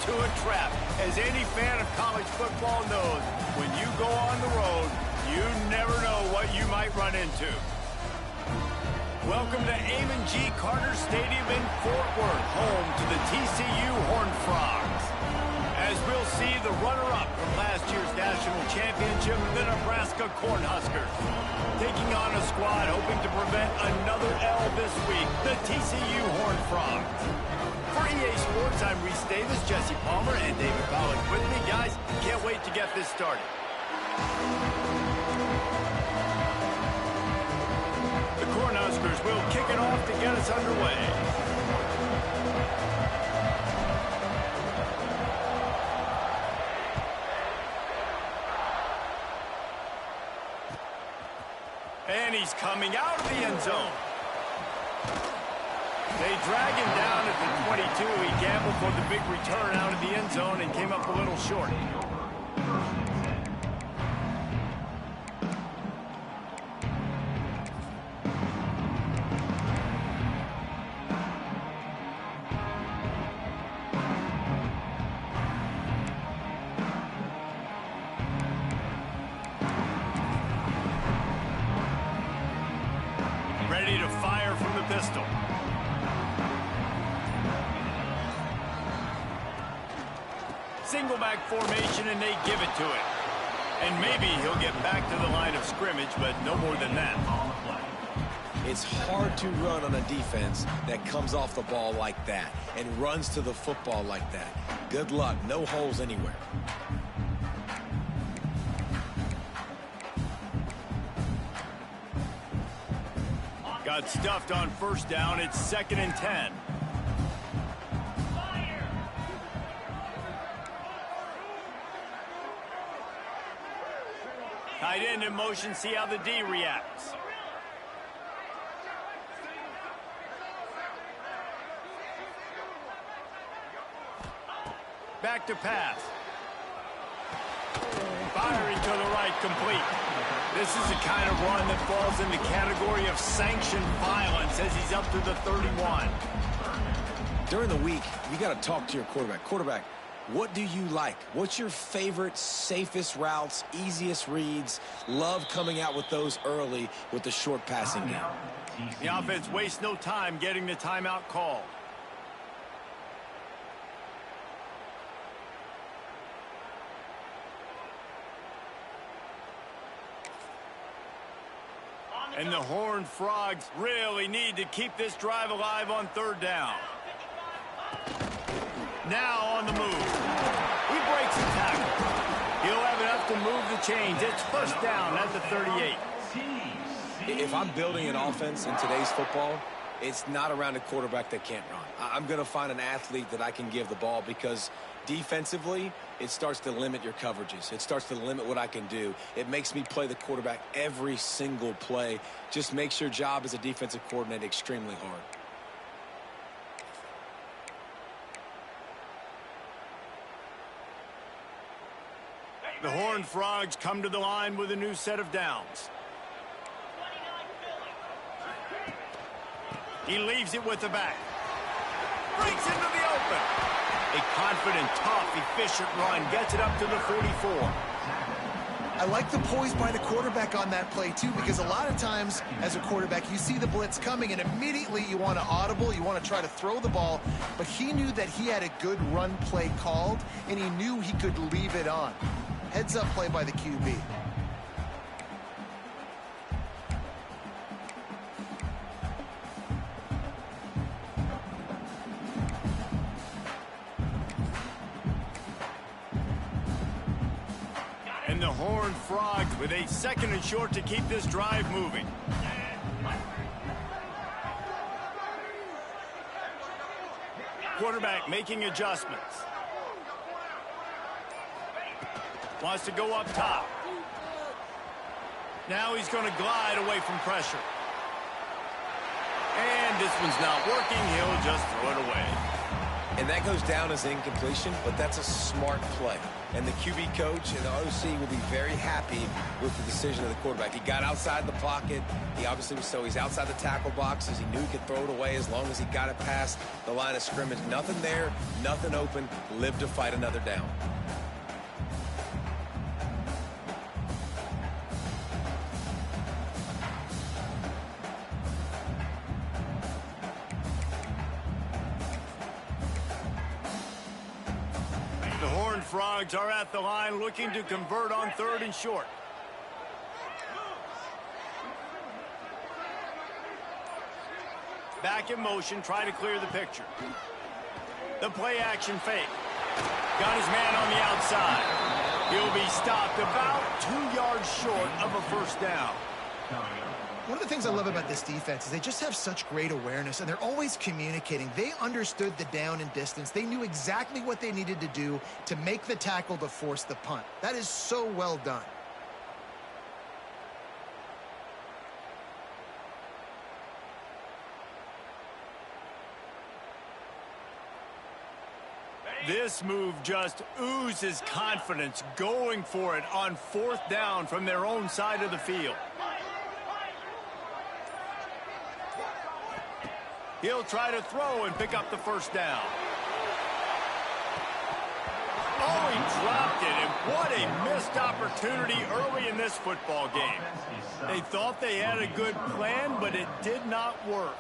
into a trap. As any fan of college football knows, when you go on the road, you never know what you might run into. Welcome to Amon G. Carter Stadium in Fort Worth, home to the TCU Horned Frogs. As we'll see, the runner-up from last year's national championship, the Nebraska Cornhuskers, taking on a squad hoping to prevent another L this week, the TCU Horned Frogs. For EA Sports, I'm Reese Davis, Jesse Palmer, and David Pollack with me. Guys, can't wait to get this started. The Cornhuskers will kick it off to get us underway. And he's coming out of the end zone. They drag him down at the 22. He gambled for the big return out of the end zone and came up a little short. Ready to fire from the pistol. Single back formation, and they give it to him. And maybe he'll get back to the line of scrimmage, but no more than that. It's hard to run on a defense that comes off the ball like that and runs to the football like that. Good luck. No holes anywhere. Got stuffed on first down. It's 2nd and 10. Tight end in motion. See how the D reacts. Back to pass. Firing to the right, complete. This is the kind of run that falls in the category of sanctioned violence as he's up to the 31. During the week, you got to talk to your quarterback. Quarterback, what do you like? What's your favorite, safest routes, easiest reads? Love coming out with those early with the short passing game. The offense wastes no time getting the timeout called. And the Horned Frogs really need to keep this drive alive on 3rd down. Now on the move. He breaks the tackle. He'll have enough to move the chains. It's 1st down at the 38. If I'm building an offense in today's football, it's not around a quarterback that can't run. I'm going to find an athlete that I can give the ball because defensively, it starts to limit your coverages. It starts to limit what I can do. It makes me play the quarterback every single play. Just makes your job as a defensive coordinator extremely hard. The Horned Frogs come to the line with a new set of downs. He leaves it with the back. Breaks into the open. A confident, tough, efficient run gets it up to the 44. I like the poise by the quarterback on that play, too, because a lot of times, as a quarterback, you see the blitz coming, and immediately you want to audible, you want to try to throw the ball, but he knew that he had a good run play called, and he knew he could leave it on. Heads-up play by the QB. And the Horned Frogs with a 2nd and short to keep this drive moving. Quarterback making adjustments. Wants to go up top. Now he's going to glide away from pressure. And this one's not working. He'll just throw it away. And that goes down as incompletion, but that's a smart play. And the QB coach and the OC will be very happy with the decision of the quarterback. He got outside the pocket. He obviously was he's outside the tackle boxes. He knew he could throw it away as long as he got it past the line of scrimmage. Nothing there, nothing open. Live to fight another down. The Horned Frogs are at the line looking to convert on 3rd and short. Back in motion, try to clear the picture. The play action fake. Got his man on the outside. He'll be stopped about 2 yards short of a first down. One of the things I love about this defense is they just have such great awareness, and they're always communicating. They understood the down and distance. They knew exactly what they needed to do to make the tackle to force the punt. That is so well done. This move just oozes confidence, going for it on 4th down from their own side of the field. He'll try to throw and pick up the first down. Oh, he dropped it, and what a missed opportunity early in this football game. They thought they had a good plan, but it did not work.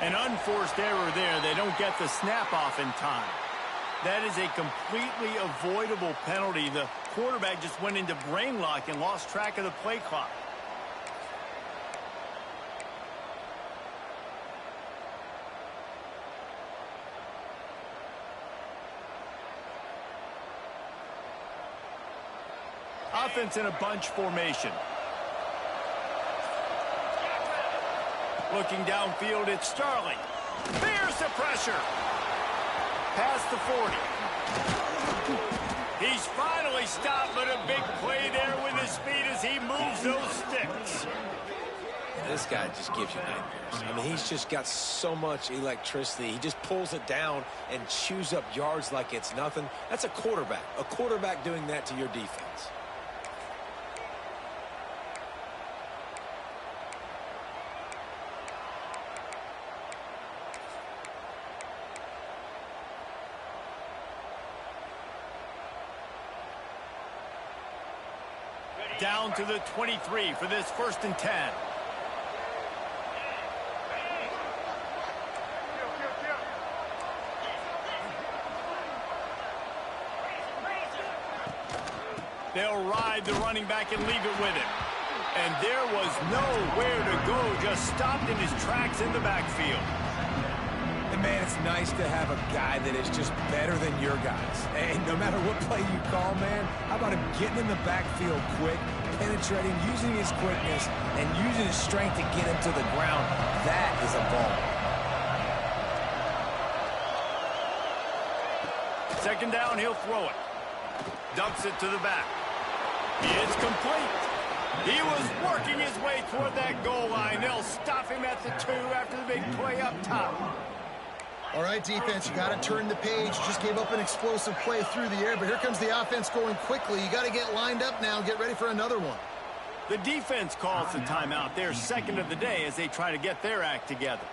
An unforced error there. They don't get the snap off in time. That is a completely avoidable penalty. The quarterback just went into brain lock and lost track of the play clock. Offense in a bunch formation. Looking downfield, it's Starling. There's the pressure. Past the 40. He's finally stopped, but a big play there with his speed as he moves those sticks. This guy just gives you nightmares. I mean, he's just got so much electricity. He just pulls it down and chews up yards like it's nothing. That's a quarterback. A quarterback doing that to your defense. Down to the 23 for this 1st and 10. They'll ride the running back and leave it with him. And there was nowhere to go, just stopped in his tracks in the backfield. And, man, it's nice to have a guy that is just better than your guys. And no matter what play you call, man, how about him getting in the backfield quick, penetrating, using his quickness, and using his strength to get him to the ground. That is a ball. 2nd down, he'll throw it. Dumps it to the back. It's complete. He was working his way toward that goal line. They'll stop him at the 2 after the big play up top. All right, defense, you got to turn the page. Just gave up an explosive play through the air, but here comes the offense going quickly. You got to get lined up now and get ready for another one. The defense calls the timeout. Their 2nd of the day as they try to get their act together.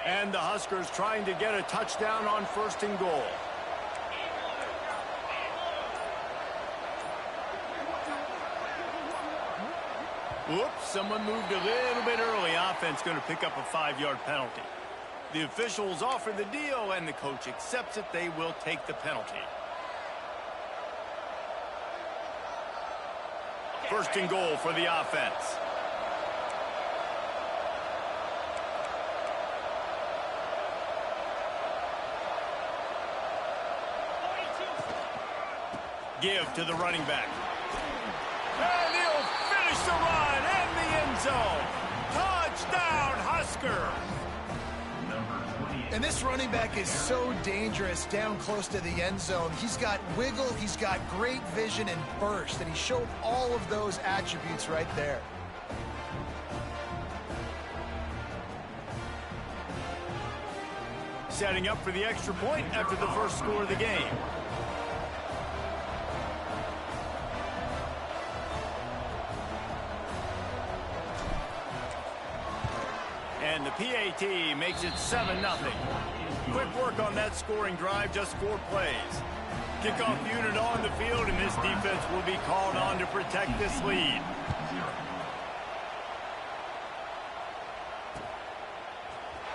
And the Huskers trying to get a touchdown on 1st and goal. Whoops, someone moved a little bit early. Offense going to pick up a 5-yard penalty. The officials offer the deal, and the coach accepts it. They will take the penalty. First and goal for the offense. Give to the running back. And he'll finish the run in the end zone. Touchdown, Husker. And this running back is so dangerous down close to the end zone. He's got wiggle, he's got great vision and burst, and he showed all of those attributes right there. Setting up for the extra point after the first score of the game. And the PAT makes it 7-0. Quick work on that scoring drive, just 4 plays. Kickoff unit on the field, and this defense will be called on to protect this lead.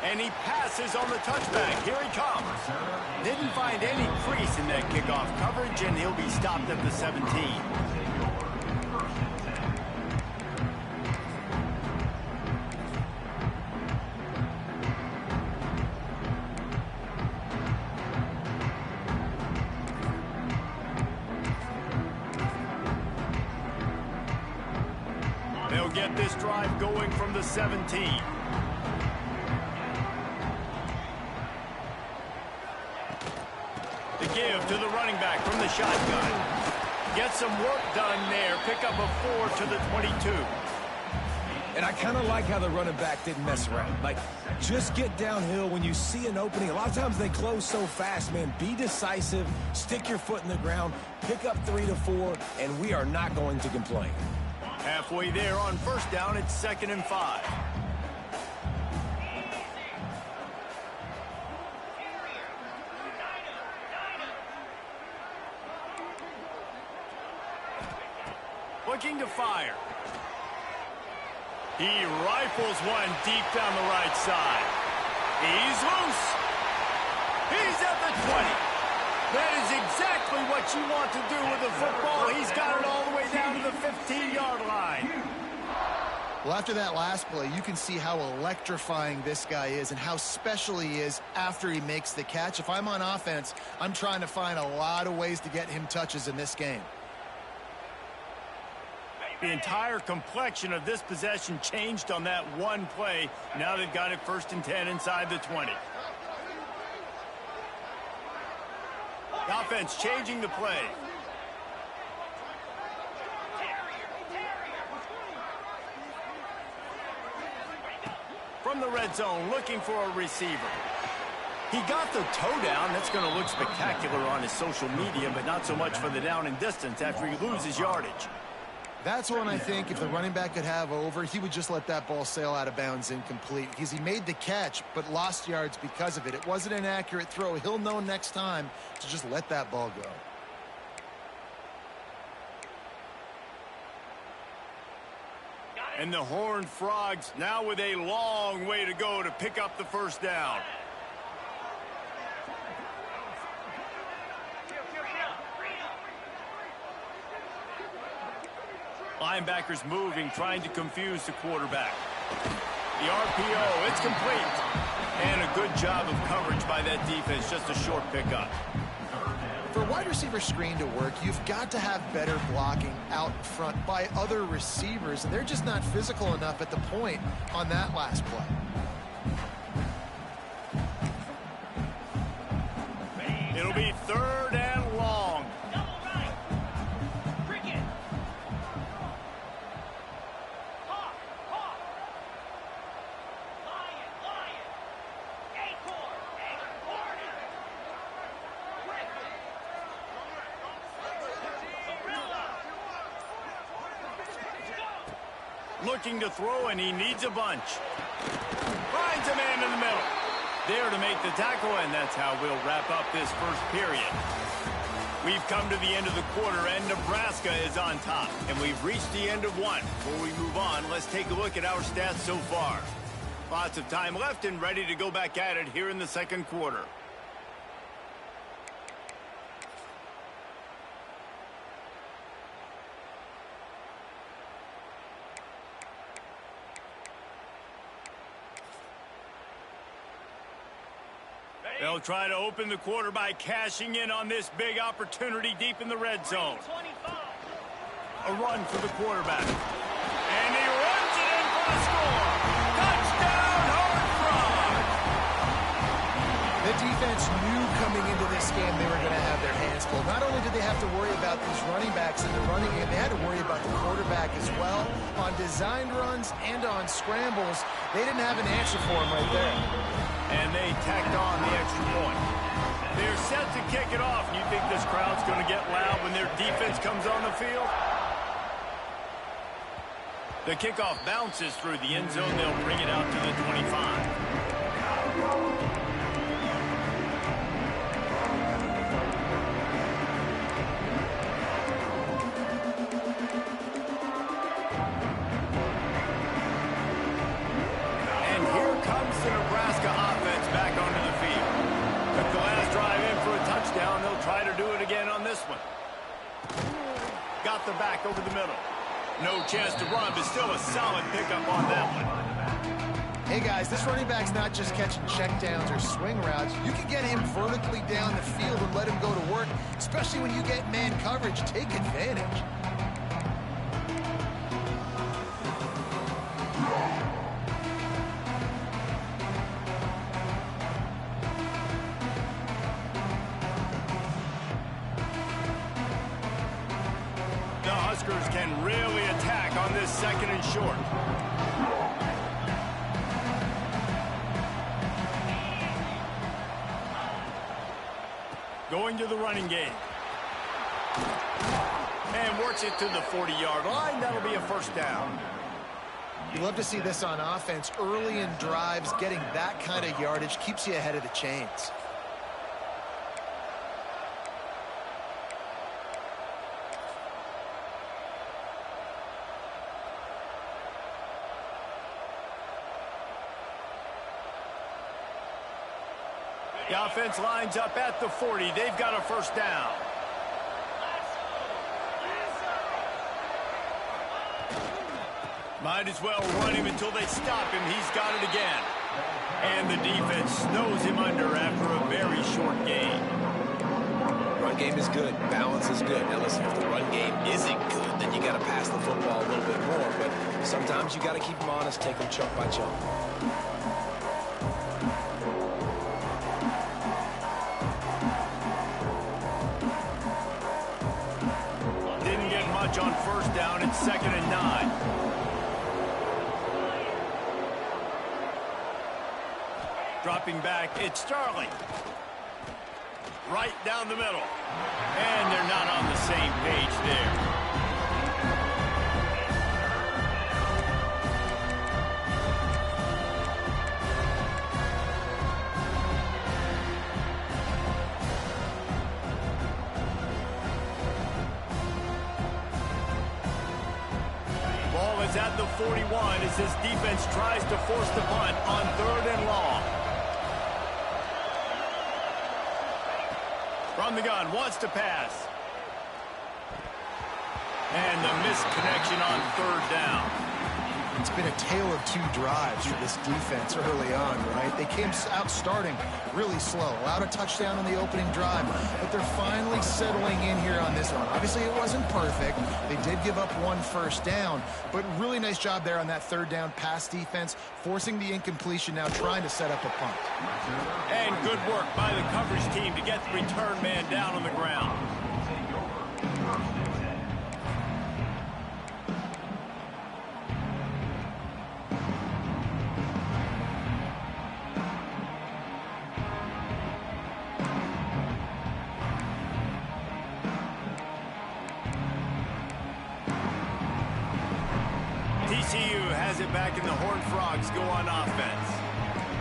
And he passes on the touchback. Here he comes. Didn't find any crease in that kickoff coverage, and he'll be stopped at the 17. They'll get this drive going from the 17. The give to the running back from the shotgun. Get some work done there. Pick up a 4 to the 22. And I kind of like how the running back didn't mess around. Like, just get downhill when you see an opening. A lot of times they close so fast, man. Be decisive, stick your foot in the ground, pick up 3 to 4, and we are not going to complain. Halfway there on first down, it's 2nd and 5. Looking to fire. He rifles one deep down the right side. He's loose. He's at the 20. That is exactly what you want to do with the football. He's got it all the way down to the 15-yard line. Well, after that last play, you can see how electrifying this guy is and how special he is after he makes the catch. If I'm on offense, I'm trying to find a lot of ways to get him touches in this game. The entire complexion of this possession changed on that one play. Now they've got it 1st and 10 inside the 20. The offense changing the play. From the red zone, looking for a receiver. He got the toe down. That's going to look spectacular on his social media, but not so much for the down and distance after he loses yardage. That's one I think if the running back could have over, he would just let that ball sail out of bounds incomplete because he made the catch but lost yards because of it. It wasn't an accurate throw. He'll know next time to just let that ball go. And the Horned Frogs now with a long way to go to pick up the first down. Linebackers moving, trying to confuse the quarterback. The RPO, it's complete. And a good job of coverage by that defense, just a short pickup. For a wide receiver screen to work, you've got to have better blocking out front by other receivers, and they're just not physical enough at the point on that last play. It'll be 3rd and long. Looking to throw, and he needs a bunch. Finds a man in the middle. There to make the tackle, and that's how we'll wrap up this first period. We've come to the end of the quarter, and Nebraska is on top. And we've reached the end of one. Before we move on, let's take a look at our stats so far. Lots of time left and ready to go back at it here in the second quarter. They'll try to open the quarter by cashing in on this big opportunity deep in the red zone. A run for the quarterback. And he runs it in for the score. Touchdown, Horned Frogs! The defense knew coming into this game they were going to have their hands full. Not only did they have to worry about these running backs in the running game, they had to worry about the quarterback as well. On designed runs and on scrambles, they didn't have an answer for him right there. And they tacked on the extra point. They're set to kick it off. And you think this crowd's going to get loud when their defense comes on the field? The kickoff bounces through the end zone. They'll bring it out to the 25. And here comes the Nebraska offense back onto the field. Took the last drive in for a touchdown. They'll try to do it again on this one. Got the back over the middle. No chance to run, but still a solid pickup on that one. Hey, guys, this running back's not just catching checkdowns or swing routes. You can get him vertically down the field and let him go to work, especially when you get man coverage. Take advantage. The Huskers can really attack on this second and short. Going to the running game. And works it to the 40-yard line. That'll be a first down. You love to see this on offense. Early in drives, getting that kind of yardage keeps you ahead of the chains. The offense lines up at the 40. They've got a first down. Might as well run him until they stop him. He's got it again. And the defense snows him under after a very short game. Run game is good. Balance is good. Now listen, if the run game isn't good, then you got to pass the football a little bit more. But sometimes you got to keep them honest, take them chunk by chunk. On first down, it's 2nd and 9. Dropping back, it's Starling. Right down the middle. And they're not on the same page there. At the 41 as this defense tries to force the punt on 3rd and long. From the gun, wants to pass. And the missed connection on 3rd down. It's been a tale of two drives for this defense early on, right? They came out starting really slow, allowed a touchdown on the opening drive, but they're finally settling in here on this one. Obviously, it wasn't perfect. They did give up 1 first down, but really nice job there on that 3rd down pass defense, forcing the incompletion, now trying to set up a punt. And good work by the coverage team to get the return man down on the ground. TCU has it back, and the Horned Frogs go on offense.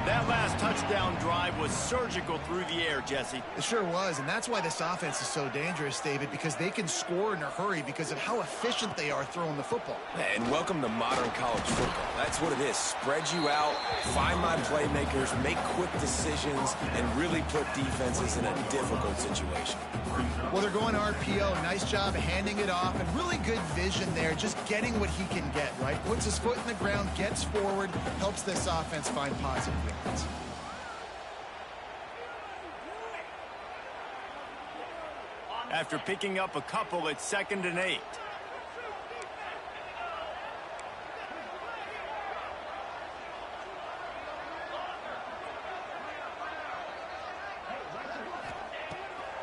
That last touchdown drive was surgical through the air, Jesse. It sure was, and that's why this offense is so dangerous, David, because they can score in a hurry because of how efficient they are throwing the football. And welcome to modern college football. That's what it is. Spread you out, find my playmakers, make quick decisions, and really put defenses in a difficult situation. Well, they're going RPO. Nice job handing it off, and really good vision there, just getting what he can get, right? Puts his foot in the ground, gets forward, helps this offense find positive yards. After picking up a couple, it's 2nd and 8.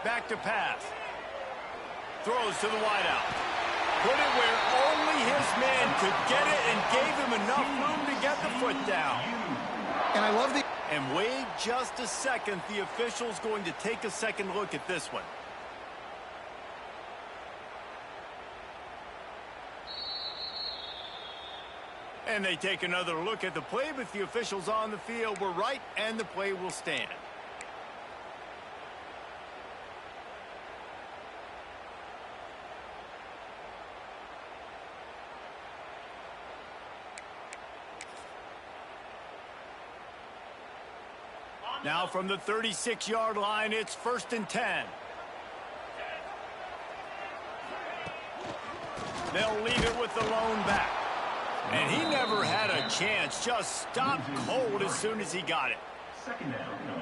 Back to pass. Throws to the wideout. Put it where only his man could get it and gave him enough room to get the foot down. And I love the... And wait just a second. The official's going to take a second look at this one. And they take another look at the play, but the officials on the field were right, and the play will stand. Now from the 36-yard line, it's 1st and 10. They'll leave it with the lone back. And he never had a chance, just stopped cold as soon as he got it.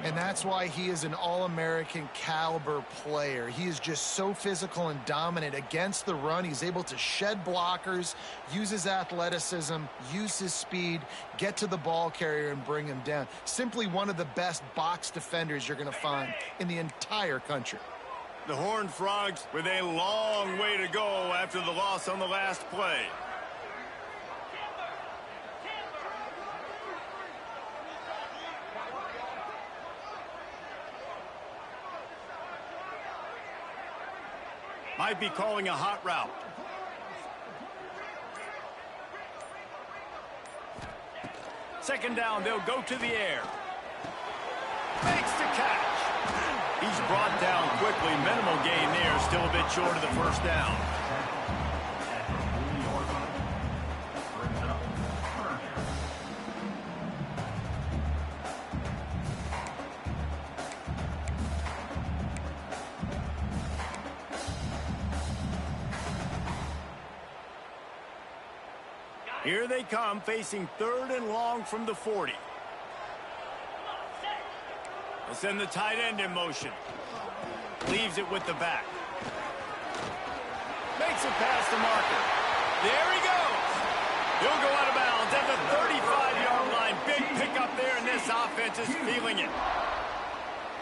And that's why he is an All-American caliber player. He is just so physical and dominant against the run. He's able to shed blockers, use his athleticism, use his speed, get to the ball carrier and bring him down. Simply one of the best box defenders you're going to find in the entire country. The Horned Frogs with a long way to go after the loss on the last play. Might be calling a hot route. Second down, they'll go to the air. Makes the catch. He's brought down quickly. Minimal gain there, still a bit short of the first down. Here they come, facing 3rd and long from the 40. They'll send the tight end in motion. Leaves it with the back. Makes it past the marker. There he goes. He'll go out of bounds at the 35-yard line. Big pickup there, and this offense is feeling it.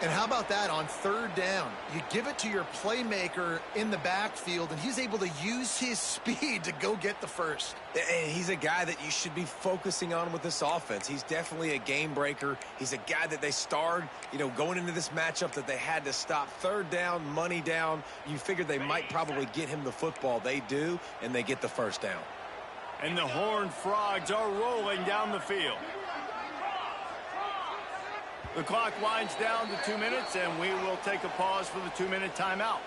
And how about that on 3rd down? You give it to your playmaker in the backfield, and he's able to use his speed to go get the first. And he's a guy that you should be focusing on with this offense. He's definitely a game breaker. He's a guy that they starred, going into this matchup that they had to stop. 3rd down, money down. You figured they might probably get him the football. They do, and they get the first down. And the Horned Frogs are rolling down the field. The clock winds down to 2 minutes, and we will take a pause for the 2-minute timeout.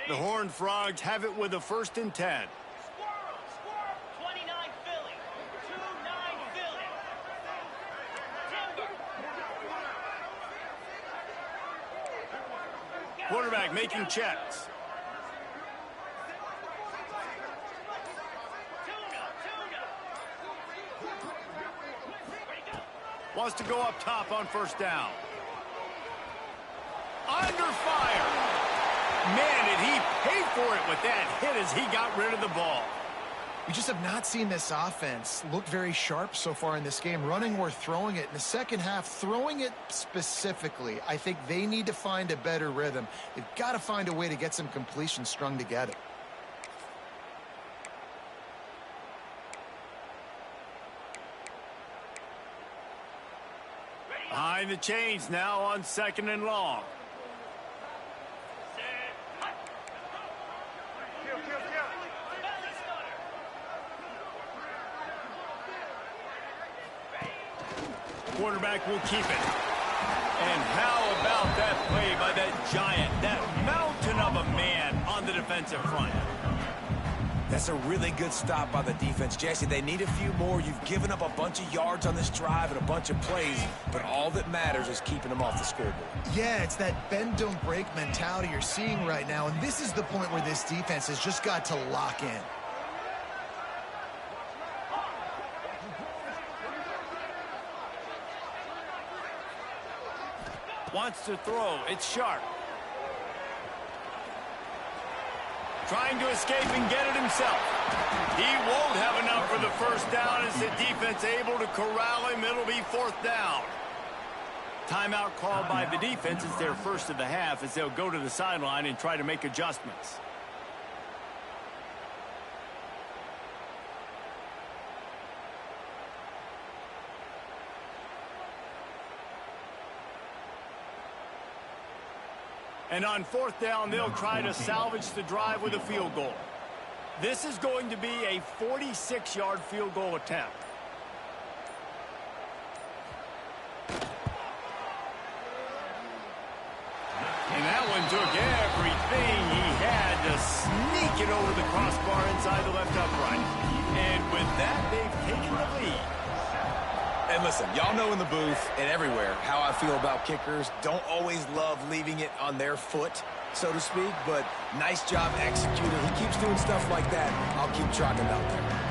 The Horned Frogs have it with a 1st and 10. Squirrel, 29 Philly, 2-9 Philly. Timber. Quarterback making checks. Wants to go up top on 1st down. Under fire. Man, did he pay for it with that hit as he got rid of the ball. We just have not seen this offense look very sharp so far in this game, running or throwing it. In the second half, throwing it specifically, I think they need to find a better rhythm. They've got to find a way to get some completions strung together. Behind the chains now on 2nd and long. Quarterback will keep it. And how about that play by that giant, that mountain of a man on the defensive front? That's a really good stop by the defense. Jesse, they need a few more. You've given up a bunch of yards on this drive and a bunch of plays, but all that matters is keeping them off the scoreboard. Yeah, it's that bend, don't break mentality you're seeing right now, and this is the point where this defense has just got to lock in. Wants to throw. It's sharp. Trying to escape and get it himself. He won't have enough for the first down as the defense able to corral him. It'll be 4th down. Timeout called by the defense. It's their first of the half as they'll go to the sideline and try to make adjustments. And on 4th down, they'll try to salvage the drive with a field goal. This is going to be a 46-yard field goal attempt. And that one took everything he had to sneak it over the crossbar inside the left upright. And with that, they've taken the lead. And listen, y'all know in the booth and everywhere how I feel about kickers. Don't always love leaving it on their foot, so to speak, but nice job executing. He keeps doing stuff like that. I'll keep trotting him out there.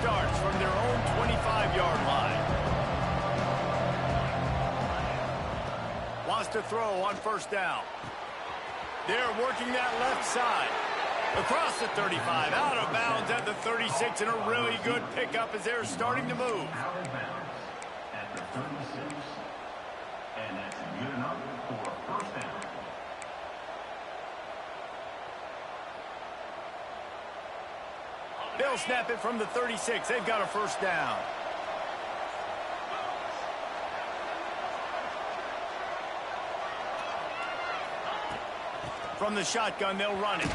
Starts from their own 25-yard line. Wants to throw on 1st down. They're working that left side. Across the 35, out of bounds at the 36, and a really good pickup as they're starting to move. Out of bounds at the 36. And that's good enough for a 1st down. They'll snap it from the 36. They've got a 1st down. From the shotgun, they'll run it.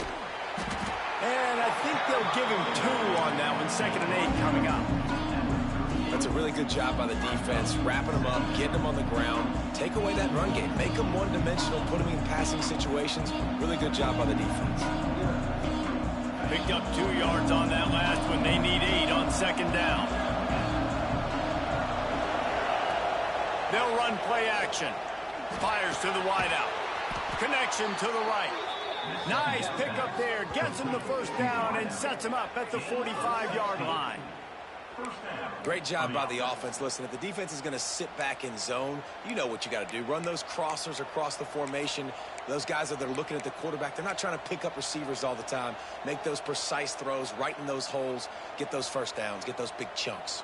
And I think they'll give him 2 on that one. 2nd and 8 coming up. That's a really good job by the defense, wrapping them up, getting them on the ground. Take away that run game. Make them one-dimensional, put them in passing situations. Really good job by the defense. Picked up 2 yards on that last one. They need 8 on 2nd down. They'll run play action. Fires to the wideout. Connection to the right. Nice pickup there. Gets him the 1st down and sets him up at the 45-yard line. Great job by the offense. Listen, if the defense is going to sit back in zone, you know what you got to do. Run those crossers across the formation. Those guys that are looking at the quarterback, they're not trying to pick up receivers all the time. Make those precise throws right in those holes. Get those 1st downs. Get those big chunks.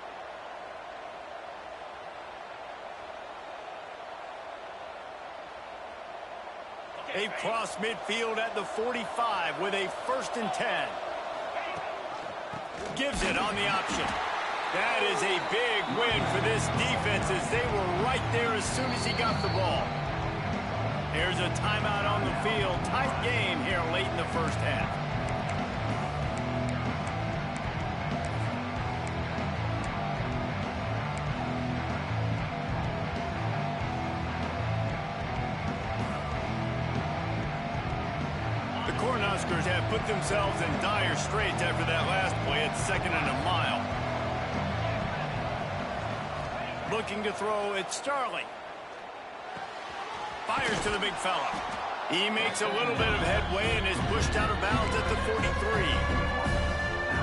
They've crossed midfield at the 45 with a 1st and 10. Gives it on the option. That is a big win for this defense as they were right there as soon as he got the ball. There's a timeout on the field. Tight game here late in the 1st half. The Cornhuskers have put themselves in dire straits after that last play at 2nd and a mile. Looking to throw, it's Starling. Fires to the big fella. He makes a little bit of headway and is pushed out of bounds at the 43.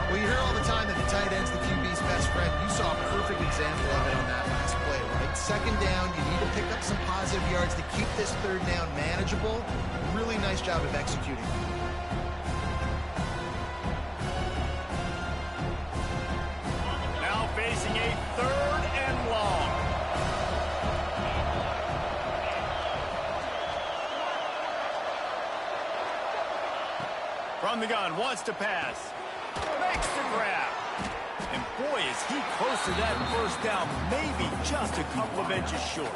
Well, you hear all the time that the tight end's the QB's best friend. You saw a perfect example of it on that last play, right? Second down, you need to pick up some positive yards to keep this third down manageable. Really nice job of executing. Now facing a third and long. From the gun, wants to pass. Makes the grab. And boy, is he close to that first down, maybe just a couple of inches short.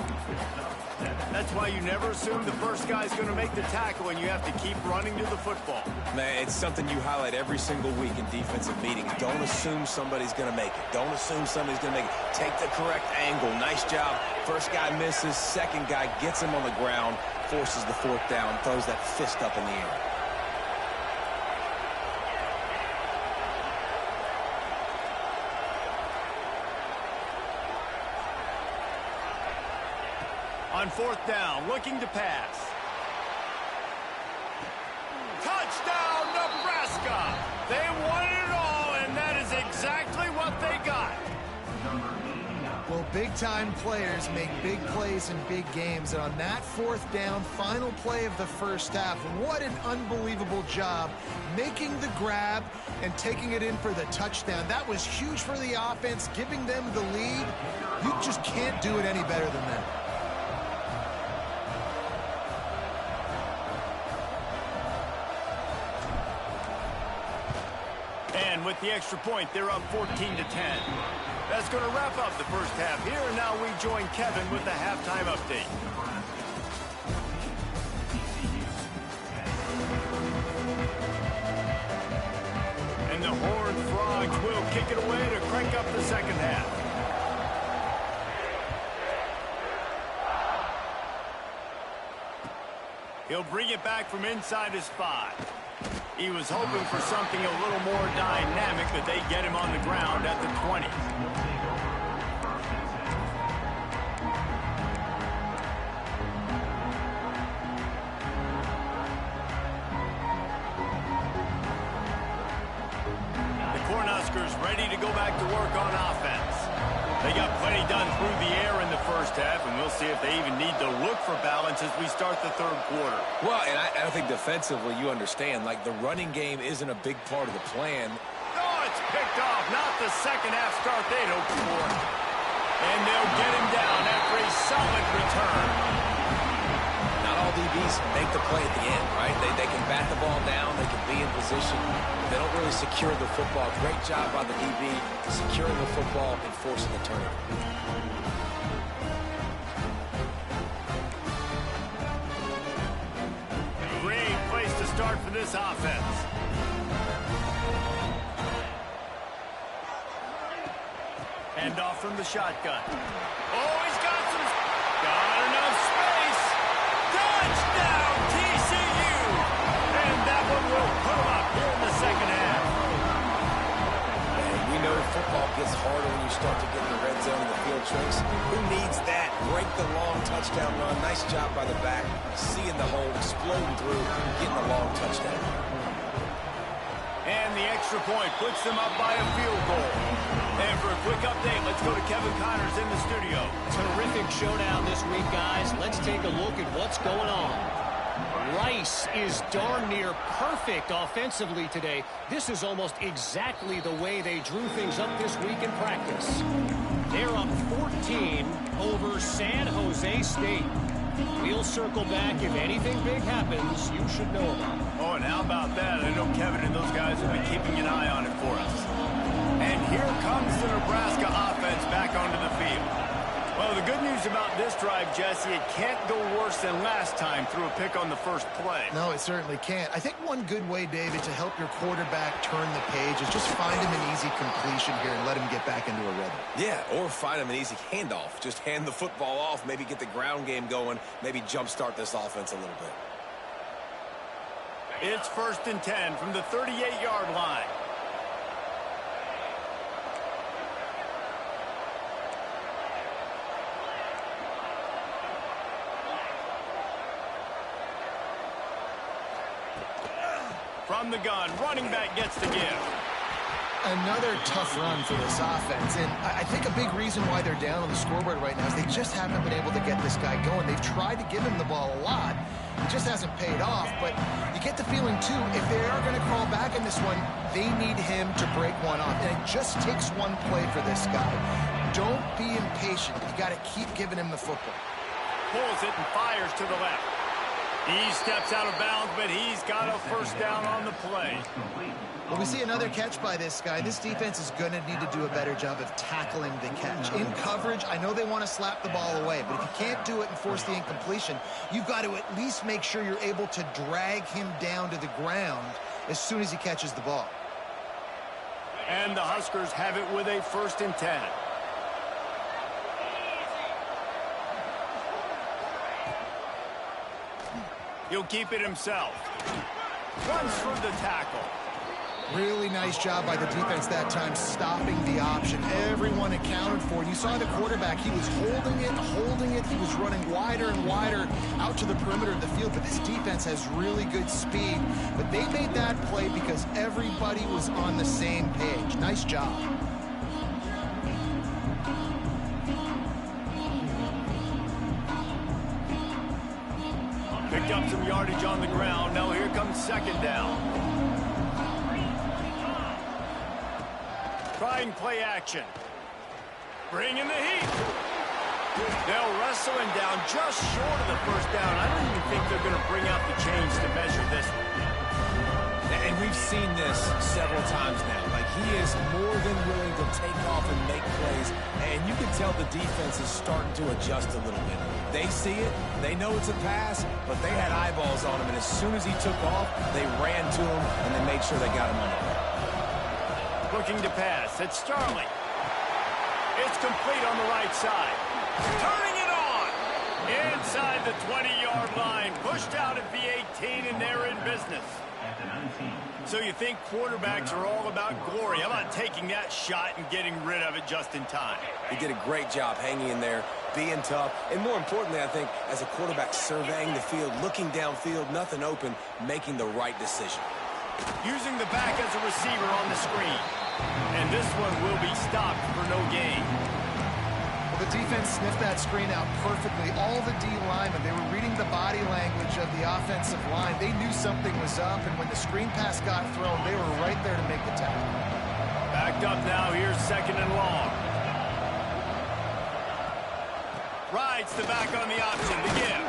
That's why you never assume the first guy's going to make the tackle and you have to keep running to the football. Man, it's something you highlight every single week in defensive meetings. Don't assume somebody's going to make it. Don't assume somebody's going to make it. Take the correct angle. Nice job. First guy misses. Second guy gets him on the ground, forces the fourth down, throws that fist up in the air. On fourth down, looking to pass. Touchdown, Nebraska! They wanted it all, and that is exactly what they got. Well, big-time players make big plays in big games, and on that fourth down, final play of the first half, what an unbelievable job making the grab and taking it in for the touchdown. That was huge for the offense, giving them the lead. You just can't do it any better than that. And with the extra point, they're up 14-10. That's going to wrap up the first half here, and now we join Kevin with the halftime update. And the Horned Frogs will kick it away to crank up the second half. He'll bring it back from inside his 5. He was hoping for something a little more dynamic, but they get him on the ground at the 20. The Cornhuskers ready to go back to work on offense. They got plenty done through the air in the first half, and we'll see if they even need to look for balance as we start the third quarter. Well, and I think defensively, you understand, like the running game isn't a big part of the plan. Oh, it's picked off. Not the second half start they'd hoped for. And they'll get him down after a solid return. Not all DBs make the play at the end, right? They can bat the ball down. They can be in position. They don't really secure the football. Great job by the DB securing the football and forcing the turnover. Great place to start for this offense. Hand off from the shotgun. Oh, he's got enough space. Touchdown, TCU! And that one will put him up here in the second half. And we know football gets harder when you start to get in the red zone and the field tricks. Who needs that? Break the long touchdown run. Nice job by the back. Seeing the hole, exploding through, getting the long touchdown. And the extra point puts them up by a field goal. And for a quick update, let's go to Kevin Connors in the studio. Terrific showdown this week, guys. Let's take a look at what's going on. Rice is darn near perfect offensively today. This is almost exactly the way they drew things up this week in practice. They're up 14 over San Jose State. We'll circle back. If anything big happens, you should know about it. Oh, and how about that? I know Kevin and those guys will be keeping an eye on it for us. And here comes the Nebraska offense back onto the field. Well, the good news about this drive, Jesse, it can't go worse than last time through a pick on the first play. No, it certainly can't. I think one good way, David, to help your quarterback turn the page is just find him an easy completion here and let him get back into a rhythm. Yeah, or find him an easy handoff. Just hand the football off, maybe get the ground game going, maybe jumpstart this offense a little bit. It's 1st and 10 from the 38-yard line. From the gun, running back gets the give. Another tough run for this offense, and I think a big reason why they're down on the scoreboard right now is they just haven't been able to get this guy going. They've tried to give him the ball a lot. It just hasn't paid off, but you get the feeling, too, if they are going to crawl back in this one, they need him to break one off, and it just takes one play for this guy. Don't be impatient. You got to keep giving him the football. Pulls it and fires to the left. He steps out of bounds, but he's got a first down on the play. Well, we see another catch by this guy. This defense is going to need to do a better job of tackling the catch. In coverage, I know they want to slap the ball away, but if you can't do it and force the incompletion, you've got to at least make sure you're able to drag him down to the ground as soon as he catches the ball. And the Huskers have it with a 1st and 10. He'll keep it himself. Runs through the tackle. Really nice job by the defense that time, stopping the option. Everyone accounted for it. You saw the quarterback. He was holding it. He was running wider and wider out to the perimeter of the field. But this defense has really good speed. But they made that play because everybody was on the same page. Nice job. Picked up some yardage on the ground. Now here comes 2nd down. Trying play action. Bringing the heat. They'll wrestle him down just short of the 1st down. I don't even think they're going to bring out the chains to measure this one. And we've seen this several times now. Like, he is more than willing to take off and make plays. And you can tell the defense is starting to adjust a little bit. They see it. They know it's a pass, but they had eyeballs on him. And as soon as he took off, they ran to him, and they made sure they got him on it. Looking to pass. It's Starling. It's complete on the right side. Turning it on. Inside the 20-yard line. Pushed out at the 18, and they're in business. So you think quarterbacks are all about glory. How about taking that shot and getting rid of it just in time? He did a great job hanging in there, being tough, and more importantly, I think, as a quarterback surveying the field, looking downfield, nothing open, making the right decision. Using the back as a receiver on the screen. And this one will be stopped for no gain. Well, the defense sniffed that screen out perfectly. All the D linemen, they were reading the body language of the offensive line. They knew something was up, and when the screen pass got thrown, they were right there to make the tackle. Backed up now. Here's 2nd and long. Rides the back on the option to give.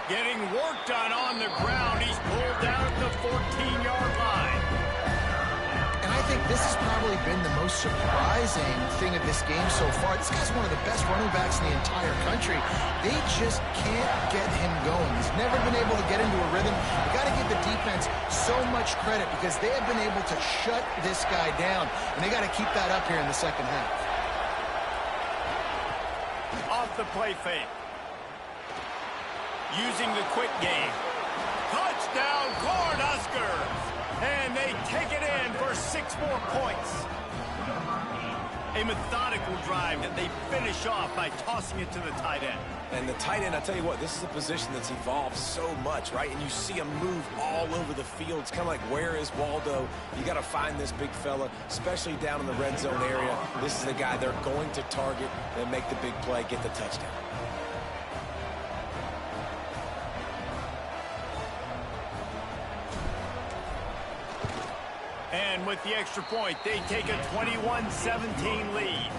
Getting work done on the ground. He's pulled down at the 14-yard line. And I think this has probably been the most surprising thing of this game so far. This guy's one of the best running backs in the entire country. They just can't get him going. He's never been able to get into a rhythm. You got to give the defense so much credit because they have been able to shut this guy down. And they got to keep that up here in the 2nd half. Off the play fake. Using the quick game. Touchdown, Cornhuskers! And they take it in for 6 more points. A methodical drive that they finish off by tossing it to the tight end. And the tight end, I tell you what, this is a position that's evolved so much, right? And you see him move all over the field. It's kind of like, where is Waldo? You got to find this big fella, especially down in the red zone area. This is the guy they're going to target and make the big play, get the touchdown. And with the extra point, they take a 21-17 lead.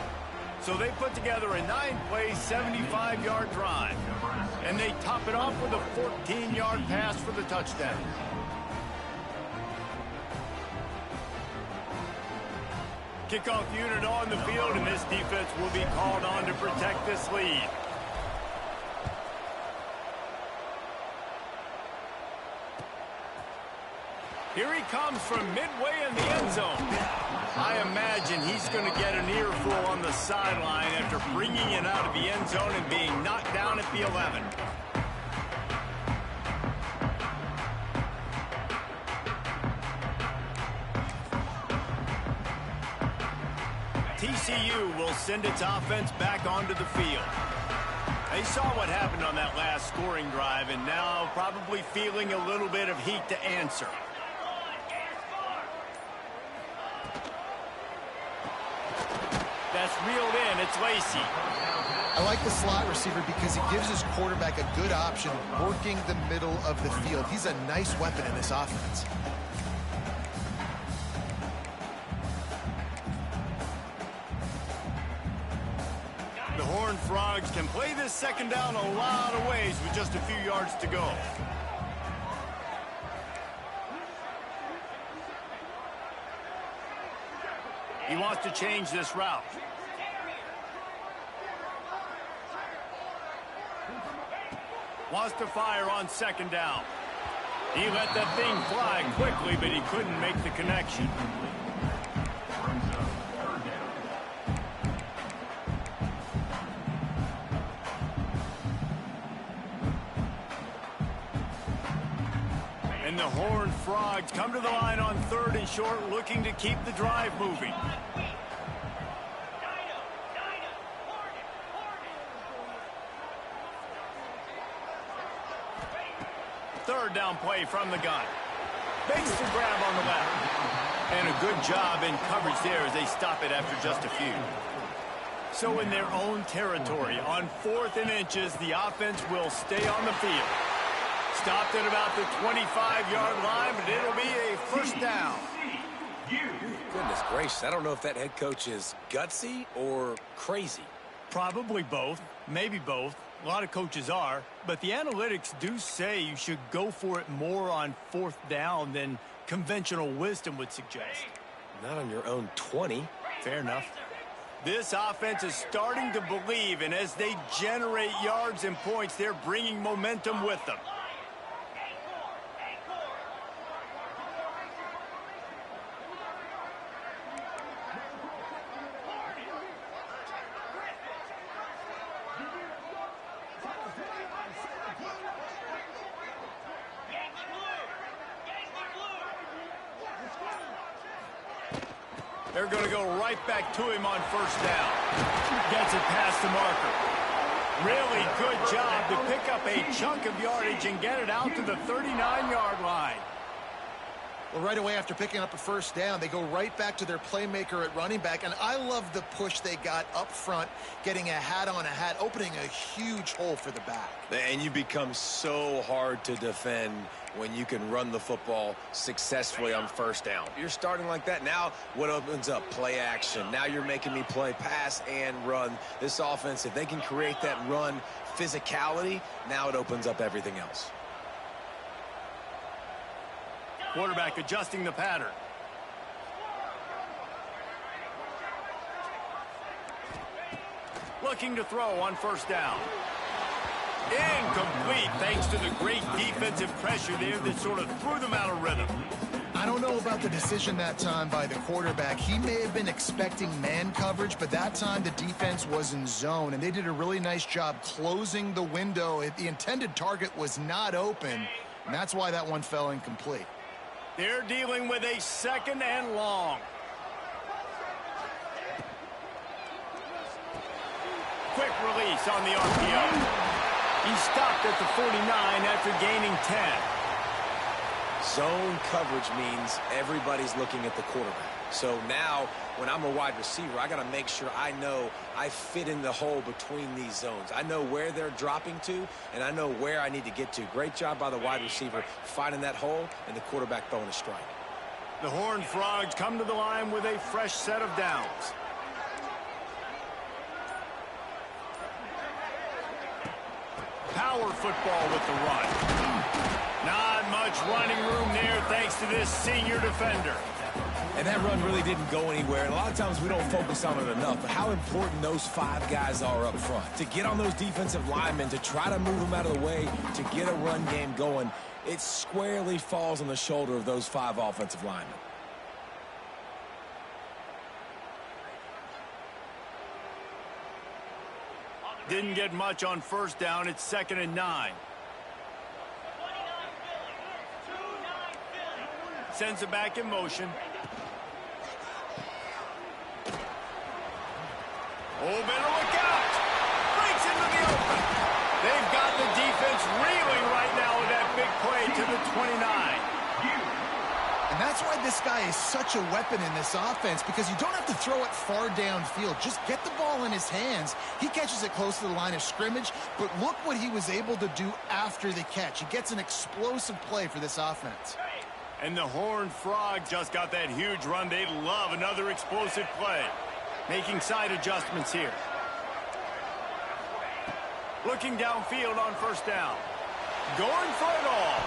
So they put together a 9-play, 75-yard drive. And they top it off with a 14-yard pass for the touchdown. Kickoff unit on the field, and this defense will be called on to protect this lead. Here he comes from midway in the end zone. I imagine he's going to get an earful on the sideline after bringing it out of the end zone and being knocked down at the 11. TCU will send its offense back onto the field. They saw what happened on that last scoring drive, and now probably feeling a little bit of heat to answer. That's reeled in. It's Lacy. I like the slot receiver because he gives his quarterback a good option working the middle of the field. He's a nice weapon in this offense. The Horned Frogs can play this second down a lot of ways with just a few yards to go. He wants to change this route. Wants to fire on second down. He let that thing fly quickly, but he couldn't make the connection. And the Horned Frogs come to the line on 3rd and short, looking to keep the drive moving. Third down play from the gun. Makes the grab on the left. And a good job in coverage there as they stop it after just a few. So in their own territory, on 4th and inches, the offense will stay on the field. Stopped at about the 25-yard line, but it'll be a first down. Goodness gracious, I don't know if that head coach is gutsy or crazy. Probably both, maybe both. A lot of coaches are, but the analytics do say you should go for it more on 4th down than conventional wisdom would suggest. Not on your own 20. Fair enough. This offense is starting to believe, and as they generate yards and points, they're bringing momentum with them. They're going to go right back to him on 1st down. Gets it past the marker. Really good job to pick up a chunk of yardage and get it out to the 39-yard line. Well, right away after picking up a 1st down, they go right back to their playmaker at running back. And I love the push they got up front, getting a hat on a hat, opening a huge hole for the back. And you become so hard to defend when you can run the football successfully on 1st down. You're starting like that. Now what opens up? Play action. Now you're making me play pass and run. This offense, if they can create that run physicality, now it opens up everything else. Quarterback adjusting the pattern. Looking to throw on 1st down. Incomplete thanks to the great defensive pressure there that sort of threw them out of rhythm. I don't know about the decision that time by the quarterback. He may have been expecting man coverage, but that time the defense was in zone, and they did a really nice job closing the window. The intended target was not open, and that's why that one fell incomplete. They're dealing with a 2nd and long. Quick release on the RPO. He stopped at the 49 after gaining 10. Zone coverage means everybody's looking at the quarterback. So now, when I'm a wide receiver, I got to make sure I know I fit in the hole between these zones. I know where they're dropping to, and I know where I need to get to. Great job by the wide receiver finding that hole, and the quarterback throwing a strike. The Horned Frogs come to the line with a fresh set of downs. Power football with the run. Not much running room there thanks to this senior defender. And that run really didn't go anywhere. And a lot of times we don't focus on it enough, but how important those 5 guys are up front. To get on those defensive linemen, to try to move them out of the way, to get a run game going, it squarely falls on the shoulder of those 5 offensive linemen. Didn't get much on 1st down. It's 2nd and 9. Sends it back in motion. Oh, better look out. Breaks into the open. That's why this guy is such a weapon in this offense, because you don't have to throw it far downfield. Just get the ball in his hands. He catches it close to the line of scrimmage, but look what he was able to do after the catch. He gets an explosive play for this offense. And the Horned Frog just got that huge run. They love another explosive play. Making side adjustments here. Looking downfield on first down. Going for it all.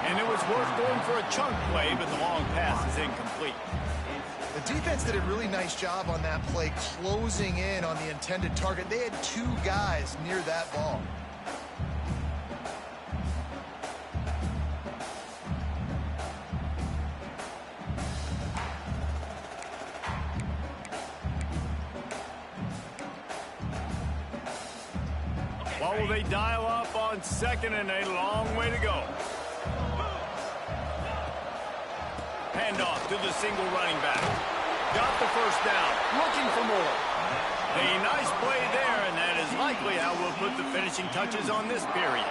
And it was worth going for a chunk play, but the long pass is incomplete. The defense did a really nice job on that play, closing in on the intended target. They had two guys near that ball. What will they dial up on second and a long way to go? Handoff to the single running back. Got the first down. Looking for more. A nice play there, and that is likely how we'll put the finishing touches on this period.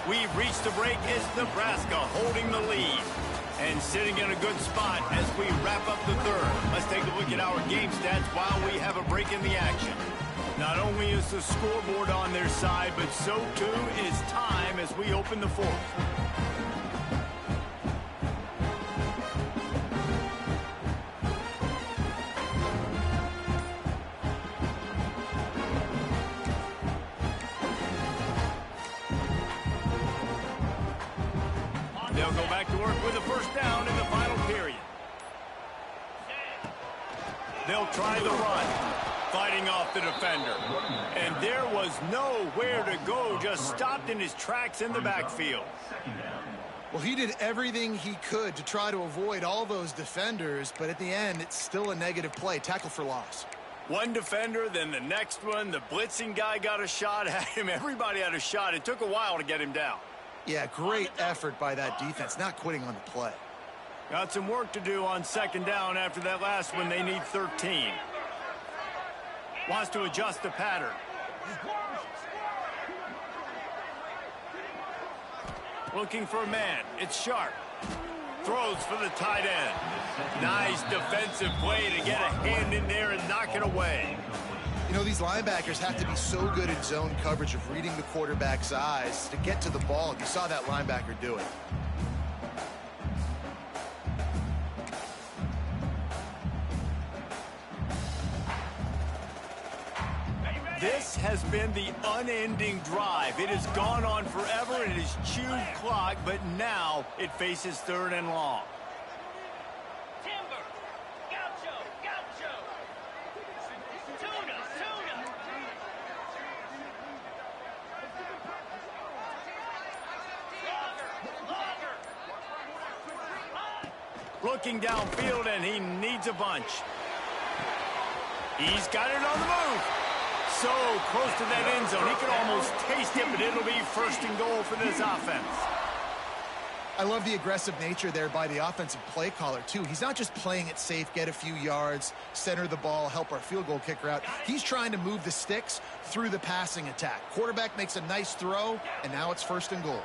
We've reached the break. It's Nebraska holding the lead and sitting in a good spot as we wrap up the third. Let's take a look at our game stats while we have a break in the action. Not only is the scoreboard on their side, but so too is time as we open the fourth. They'll go back to work with a first down in the final period. They'll try the run. Fighting off the defender. And there was nowhere to go, just stopped in his tracks in the backfield. Well, he did everything he could to try to avoid all those defenders, but at the end, it's still a negative play. Tackle for loss. One defender, then the next one. The blitzing guy got a shot at him. Everybody had a shot. It took a while to get him down. Yeah, great effort by that defense, not quitting on the play. Got some work to do on second down after that last one. They need 13. Wants to adjust the pattern. Looking for a man. It's Sharp. Throws for the tight end. Nice defensive play to get a hand in there and knock it away. You know, these linebackers have to be so good at zone coverage of reading the quarterback's eyes to get to the ball. You saw that linebacker do it. This has been the unending drive. It has gone on forever. It has chewed clock, but now it faces third and long. Timber. Gaucho. Gaucho. Tuna. Tuna. Logger. Looking downfield, and he needs a bunch. He's got it on the move. So close to that end zone. He can almost taste it, but it'll be first and goal for this offense. I love the aggressive nature there by the offensive play caller, too. He's not just playing it safe, get a few yards, center the ball, help our field goal kicker out. He's trying to move the sticks through the passing attack. Quarterback makes a nice throw, and now it's first and goal.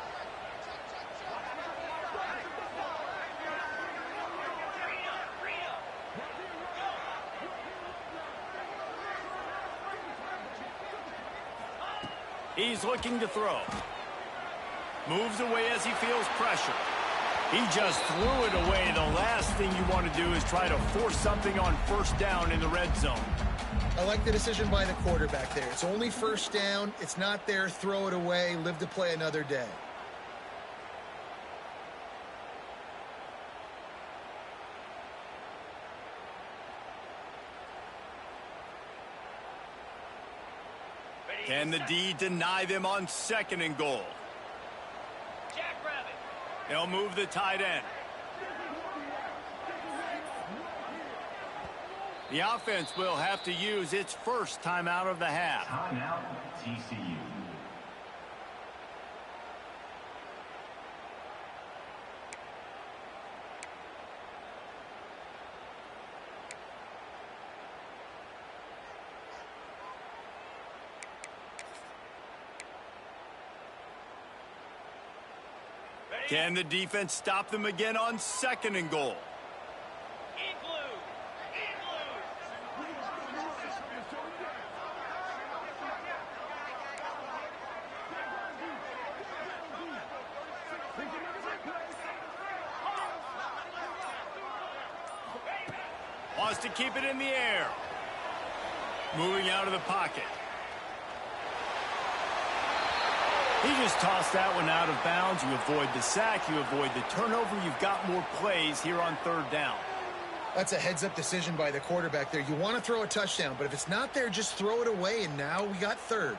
He's looking to throw. Moves away as he feels pressure. He just threw it away. The last thing you want to do is try to force something on first down in the red zone. I like the decision by the quarterback there. It's only first down. It's not there. Throw it away. Live to play another day. Can the D deny them on second and goal? Jackrabbit. They'll move the tight end. The offense will have to use its first timeout of the half. Timeout, TCU. Can the defense stop them again on 2nd and goal? Wants to keep it in the air. Moving out of the pocket. He just tossed that one out of bounds. You avoid the sack. You avoid the turnover. You've got more plays here on 3rd down. That's a heads-up decision by the quarterback there. You want to throw a touchdown, but if it's not there, just throw it away, and now we got 3rd.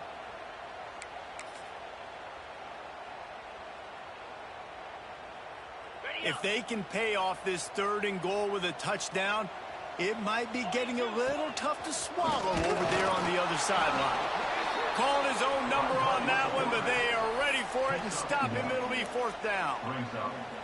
If they can pay off this 3rd and goal with a touchdown, it might be getting a little tough to swallow over there on the other sideline. Calling his own number on that one, but they are ready for it and stop him. It'll be 4th down.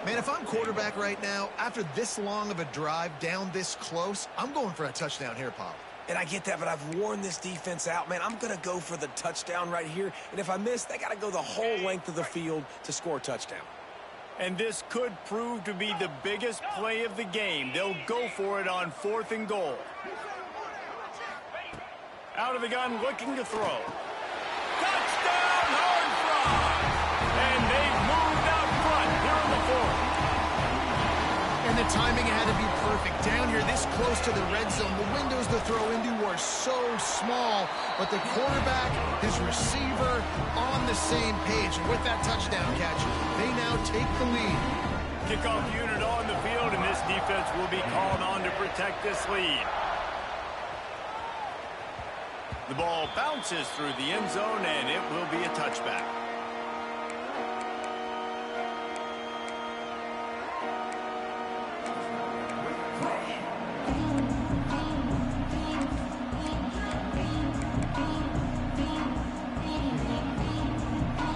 Man, if I'm quarterback right now, after this long of a drive down this close, I'm going for a touchdown here, Pop. And I get that, but I've worn this defense out, man. I'm going to go for the touchdown right here. And if I miss, they got to go the whole length of the field to score a touchdown. And this could prove to be the biggest play of the game. They'll go for it on 4th and goal. Out of the gun, looking to throw. Touchdown, Horned Frogs! And they've moved out front here in the 4th. And the timing had to be perfect. Down here, this close to the red zone, the windows to throw into are so small, but the quarterback, his receiver, on the same page. And with that touchdown catch, they now take the lead. Kickoff unit on the field, and this defense will be called on to protect this lead. The ball bounces through the end zone, and it will be a touchback.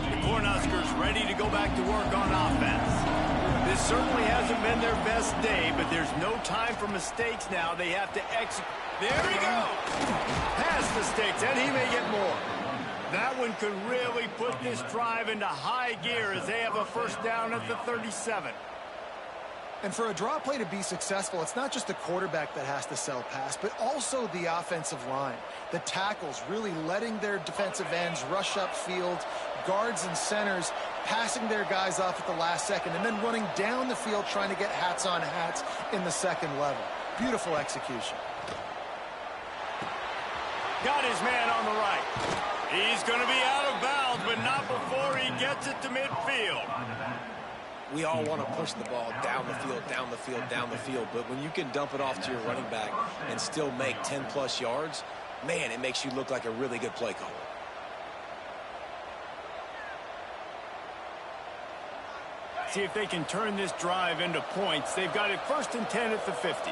The Cornhuskers ready to go back to work on offense. This certainly hasn't been their best day, but there's no time for mistakes now. They have to execute. There he goes. Past the sticks, and he may get more. That one could really put this drive into high gear as they have a 1st down at the 37. And for a draw play to be successful, it's not just the quarterback that has to sell pass, but also the offensive line. The tackles really letting their defensive ends rush upfield, guards and centers passing their guys off at the last second, and then running down the field trying to get hats on hats in the 2nd level. Beautiful execution. Got his man on the right. He's going to be out of bounds, but not before he gets it to midfield. We all want to push the ball down the field, down the field, down the field. But when you can dump it off to your running back and still make 10-plus yards, man, it makes you look like a really good play caller. See if they can turn this drive into points. They've got it 1st and 10 at the 50.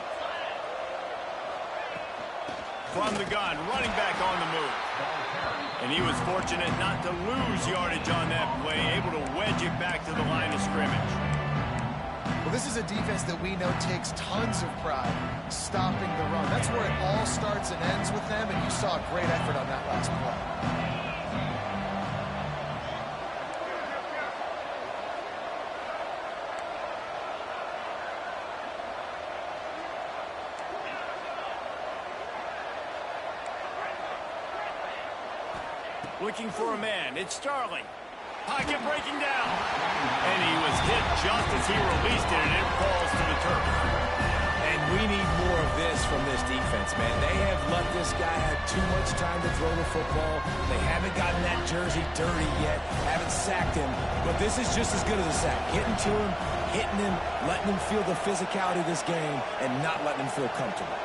From the gun, running back on the move. And he was fortunate not to lose yardage on that play, able to wedge it back to the line of scrimmage. Well, this is a defense that we know takes tons of pride stopping the run. That's where it all starts and ends with them, and you saw a great effort on that last play. Looking for a man. It's Starling. Pocket breaking down. And he was hit just as he released it, and it falls to the turf. And we need more of this from this defense, man. They have let this guy have too much time to throw the football. They haven't gotten that jersey dirty yet, haven't sacked him. But this is just as good as a sack. Getting to him, hitting him, letting him feel the physicality of this game, and not letting him feel comfortable.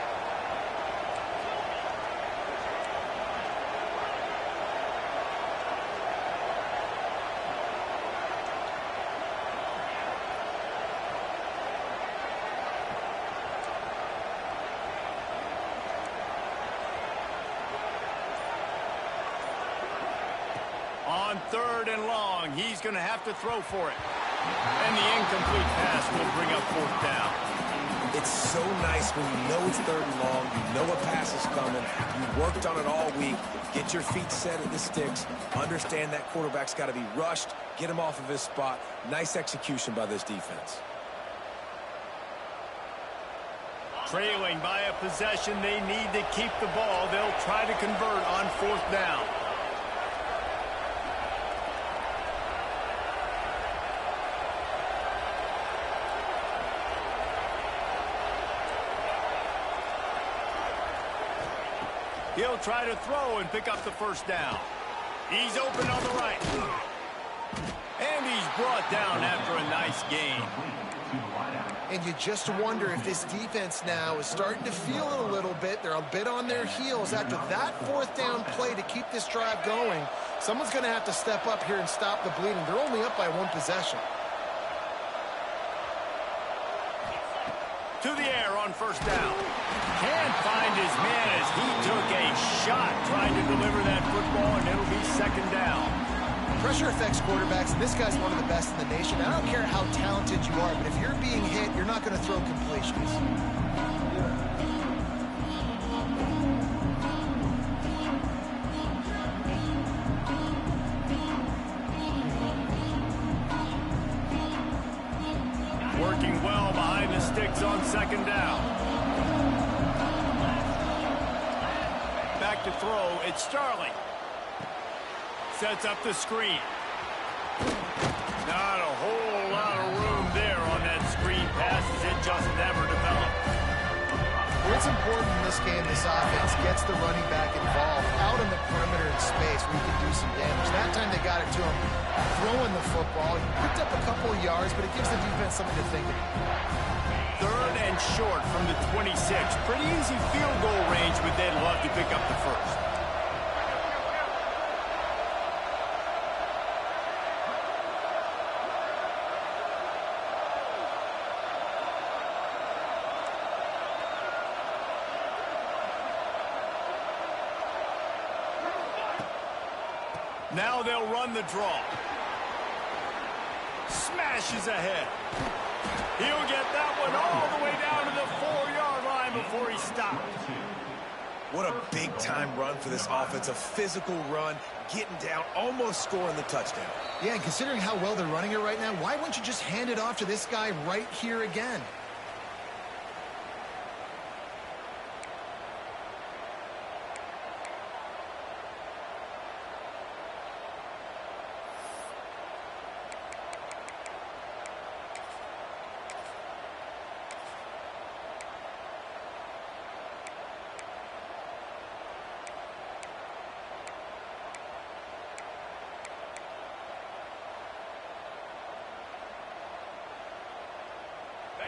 On 3rd and long, he's going to have to throw for it. And the incomplete pass will bring up 4th down. It's so nice when you know it's 3rd and long, you know a pass is coming, you worked on it all week, get your feet set at the sticks, understand that quarterback's got to be rushed, get him off of his spot. Nice execution by this defense. Trailing by a possession, they need to keep the ball. They'll try to convert on 4th down. He'll try to throw and pick up the 1st down. He's open on the right. And he's brought down after a nice gain. And you just wonder if this defense now is starting to feel it a little bit. They're a bit on their heels after that 4th down play to keep this drive going. Someone's going to have to step up here and stop the bleeding. They're only up by 1 possession. To the air on 1st down. Can't find his man as he took a shot trying to deliver that football, and it'll be 2nd down. Pressure affects quarterbacks, and this guy's one of the best in the nation. I don't care how talented you are, but if you're being hit, you're not going to throw completions. Working well behind the sticks on 2nd down. Back to throw, it's Starling. Sets up the screen. Not a whole lot of room there on that screen pass as it just never developed. It's important in this game this offense gets the running back involved out in the perimeter in space where he can do some damage. That time they got it to him throwing the football. He picked up a couple of yards, but it gives the defense something to think about. 3rd and short from the 26. Pretty easy field goal range, but they'd love to pick up the 1st. Now they'll run the draw. Smashes ahead. He'll get that one all the way down to the 4-yard line before he stops. What a big-time run for this offense. A physical run, getting down, almost scoring the touchdown. Yeah, and considering how well they're running it right now, why wouldn't you just hand it off to this guy right here again?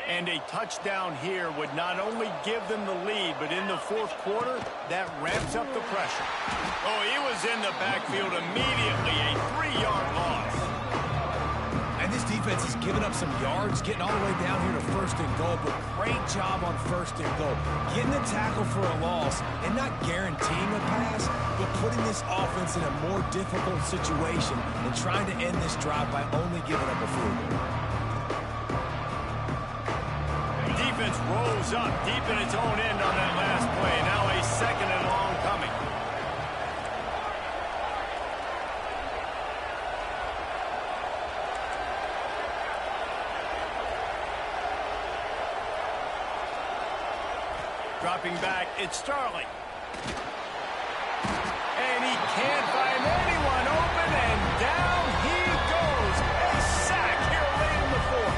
And a touchdown here would not only give them the lead, but in the 4th quarter, that ramps up the pressure. Oh, he was in the backfield immediately, a 3-yard loss. And this defense has given up some yards, getting all the way down here to 1st and goal, but great job on 1st and goal. Getting the tackle for a loss and not guaranteeing a pass, but putting this offense in a more difficult situation and trying to end this drive by only giving up a field goal. Defense rolls up deep in its own end on that last play. Now a 2nd and long coming. Dropping back, it's Starling. And he can't find anyone open, and down he goes. A sack here late in the 4th.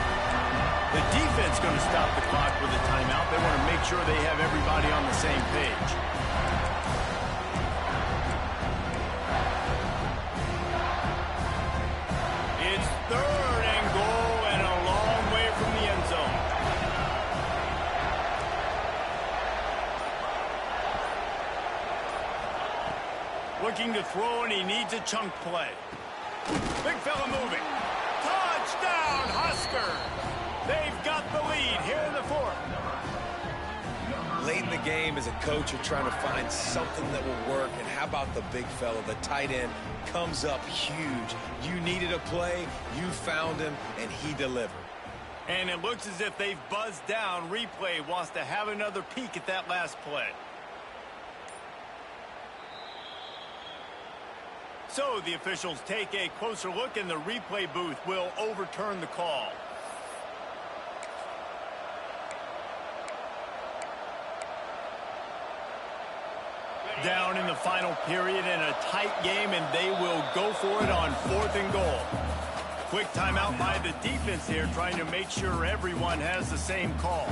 The defense going to stop the clock with a timeout. They want to make sure they have everybody on the same page. It's 3rd and goal and a long way from the end zone. Looking to throw, and he needs a chunk play. Big fella moving. Touchdown, Huskers! They've got the lead here in the 4th. Late in the game, as a coach, you're trying to find something that will work. And how about the big fella, the tight end, comes up huge. You needed a play, you found him, and he delivered. And it looks as if they've buzzed down. Replay wants to have another peek at that last play. So the officials take a closer look, and the replay booth will overturn the call. Down in the final period in a tight game, and they will go for it on 4th and goal. Quick timeout by the defense here, trying to make sure everyone has the same call.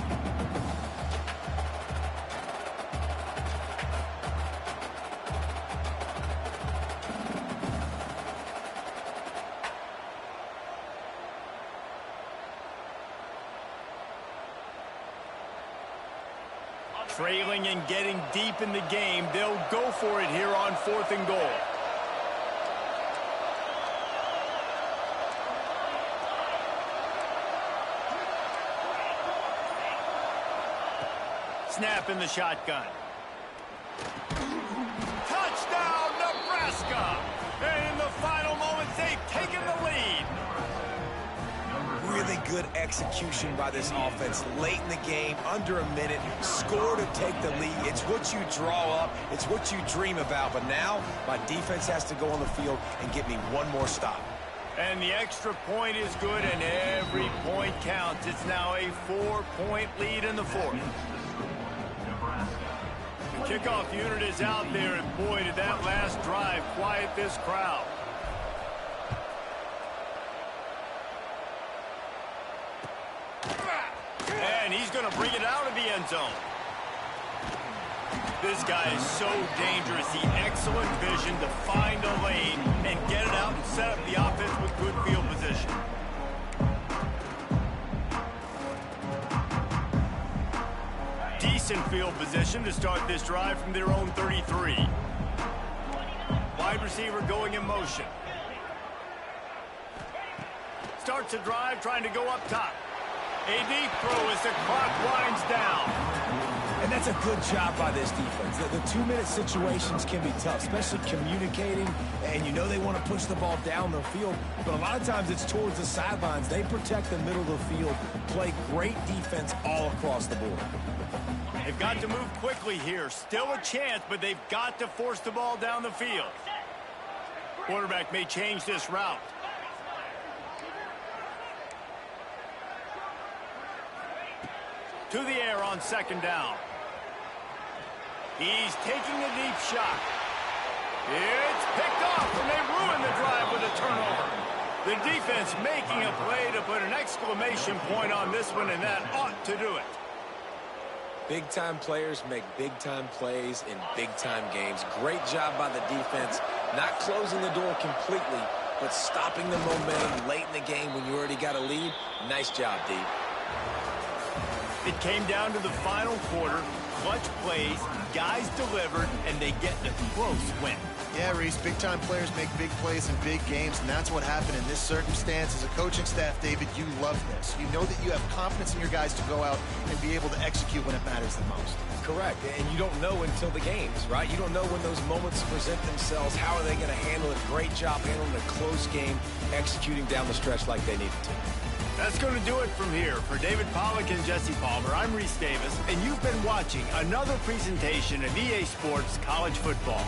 Trailing and getting deep in the game, they'll go for it here on 4th and goal. Snap in the shotgun. Touchdown, Nebraska! And in the final moments, they've taken the lead. Really good execution by this offense late in the game, under a minute, score to take the lead. It's what you draw up, it's what you dream about, but now my defense has to go on the field and get me one more stop. And the extra point is good, and every point counts. It's now a 4-point lead in the 4th. The kickoff unit is out there, and boy, did that last drive quiet this crowd. And he's going to bring it out of the end zone. This guy is so dangerous. He excellent vision to find a lane and get it out and set up the offense with good field position. Decent field position to start this drive from their own 33. Wide receiver going in motion. Starts a drive trying to go up top. A deep throw as the clock winds down. And that's a good job by this defense. The 2-minute situations can be tough, especially communicating, and you know they want to push the ball down the field, but a lot of times it's towards the sidelines. They protect the middle of the field, play great defense all across the board. They've got to move quickly here. Still a chance, but they've got to force the ball down the field. Quarterback may change this route. To the air on 2nd down. He's taking a deep shot. It's picked off, and they ruin the drive with a turnover. The defense making a play to put an exclamation point on this one, and that ought to do it. Big-time players make big-time plays in big-time games. Great job by the defense, not closing the door completely, but stopping the momentum late in the game when you already got a lead. Nice job, D. It came down to the final quarter. Clutch plays, guys delivered, and they get the close win. Yeah, Reese, big-time players make big plays in big games, and that's what happened in this circumstance. As a coaching staff, David, you love this. You know that you have confidence in your guys to go out and be able to execute when it matters the most. Correct, and you don't know until the games, right? You don't know when those moments present themselves. How are they going to handle it? Great job handling a close game, executing down the stretch like they needed to. That's going to do it from here. For David Pollack and Jesse Palmer, I'm Reese Davis, and you've been watching another presentation of EA Sports College Football.